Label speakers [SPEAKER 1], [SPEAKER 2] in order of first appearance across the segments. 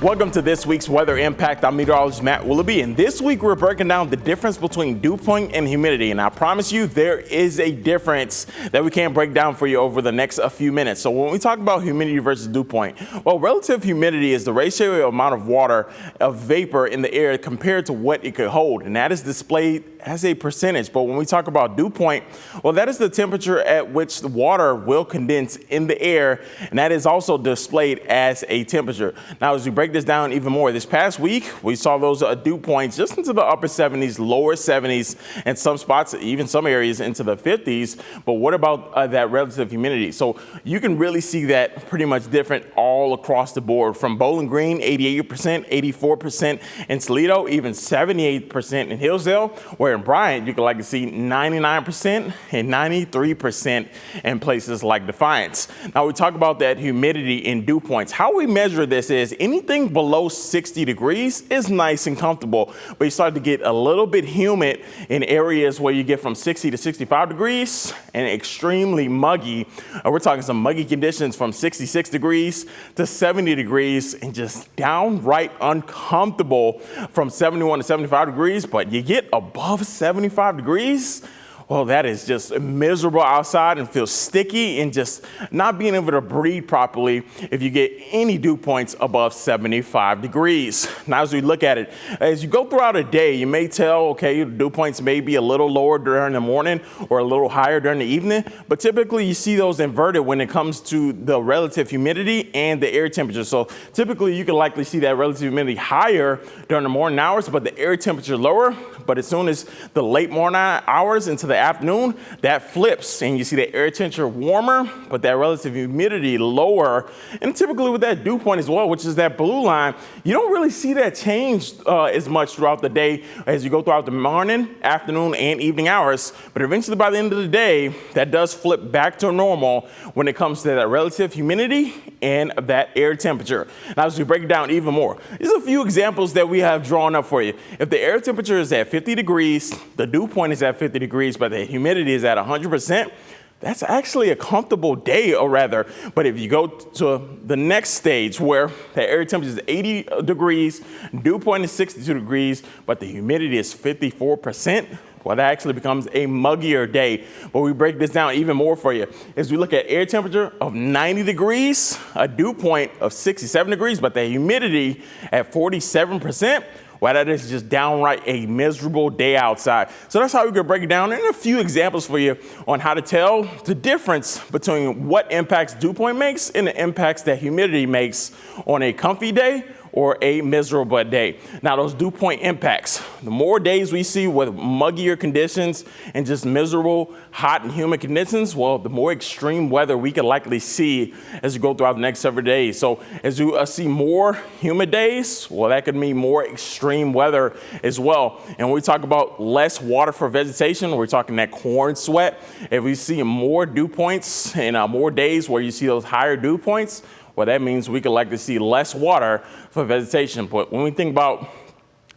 [SPEAKER 1] Welcome to this week's Weather Impact. I'm meteorologist Matt Willoughby, and this week we're breaking down the difference between dew point and humidity. And I promise you there is a difference that we can break down for you over the next few minutes. So when we talk about humidity versus dew point, well, relative humidity is the ratio amount of water, of vapor in the air compared to what it could hold, and that is displayed as a percentage. But when we talk about dew point, well, that is the temperature at which the water will condense in the air, and that is also displayed as a temperature. Now, as we break this down even more, this past week, we saw those dew points just into the upper 70s, lower 70s, and some spots, even some areas into the 50s. But what about that relative humidity? So you can really see that pretty much different all across the board, from Bowling Green, 88%, 84% in Toledo, even 78% in Hillsdale, where in Bryant, you can likely see 99% and 93% in places like Defiance. Now, we talk about that humidity in dew points. How we measure this is anything below 60 degrees is nice and comfortable, but you start to get a little bit humid in areas where you get from 60 to 65 degrees and extremely muggy. We're talking some muggy conditions from 66 degrees to 70 degrees and just downright uncomfortable from 71 to 75 degrees, but you get above 75 degrees. Well, that is just miserable outside and feels sticky and just not being able to breathe properly if you get any dew points above 75 degrees. Now, as we look at it, as you go throughout a day, you may tell, okay, dew points may be a little lower during the morning or a little higher during the evening, but typically you see those inverted when it comes to the relative humidity and the air temperature. So typically you can likely see that relative humidity higher during the morning hours, but the air temperature lower. But as soon as the late morning hours into the afternoon, that flips and you see the air temperature warmer, but that relative humidity lower. And typically with that dew point as well, which is that blue line, you don't really see that change as much throughout the day as you go throughout the morning, afternoon, and evening hours. But eventually by the end of the day, that does flip back to normal when it comes to that relative humidity and that air temperature. Now, as we break it down even more, there's a few examples that we have drawn up for you. If the air temperature is at 50 degrees, the dew point is at 50 degrees, but the humidity is at 100%, that's actually a comfortable day, or rather. But if you go to the next stage where the air temperature is 80 degrees, dew point is 62 degrees, but the humidity is 54%, well, that actually becomes a muggier day. But we break this down even more for you. As we look at air temperature of 90 degrees, a dew point of 67 degrees, but the humidity at 47%, well, that is just downright a miserable day outside. So that's how we could break it down, and a few examples for you on how to tell the difference between what impacts dew point makes and the impacts that humidity makes on a comfy day or a miserable day. Now, those dew point impacts, the more days we see with muggier conditions and just miserable, hot and humid conditions, well, the more extreme weather we can likely see as you go throughout the next several days. So as you see more humid days, well, that could mean more extreme weather as well. And when we talk about less water for vegetation, we're talking that corn sweat. If we see more dew points and more days where you see those higher dew points, well, that means we could likely see less water for vegetation. But when we think about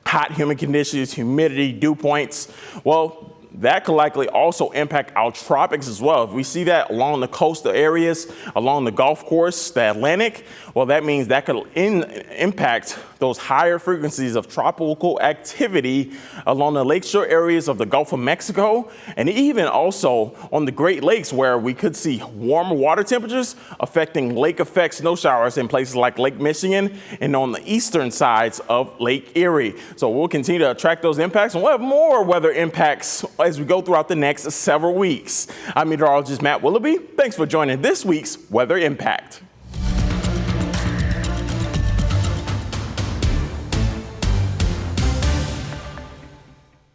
[SPEAKER 1] hot, humid conditions, humidity, dew points, well, that could likely also impact our tropics as well. If we see that along the coastal areas, along the Gulf coast, the Atlantic, well, that means that could impact those higher frequencies of tropical activity along the lakeshore areas of the Gulf of Mexico, and even also on the Great Lakes, where we could see warmer water temperatures affecting lake effect snow showers in places like Lake Michigan and on the eastern sides of Lake Erie. So we'll continue to track those impacts, and we'll have more weather impacts as we go throughout the next several weeks. I'm meteorologist Matt Willoughby. Thanks for joining this week's Weather Impact.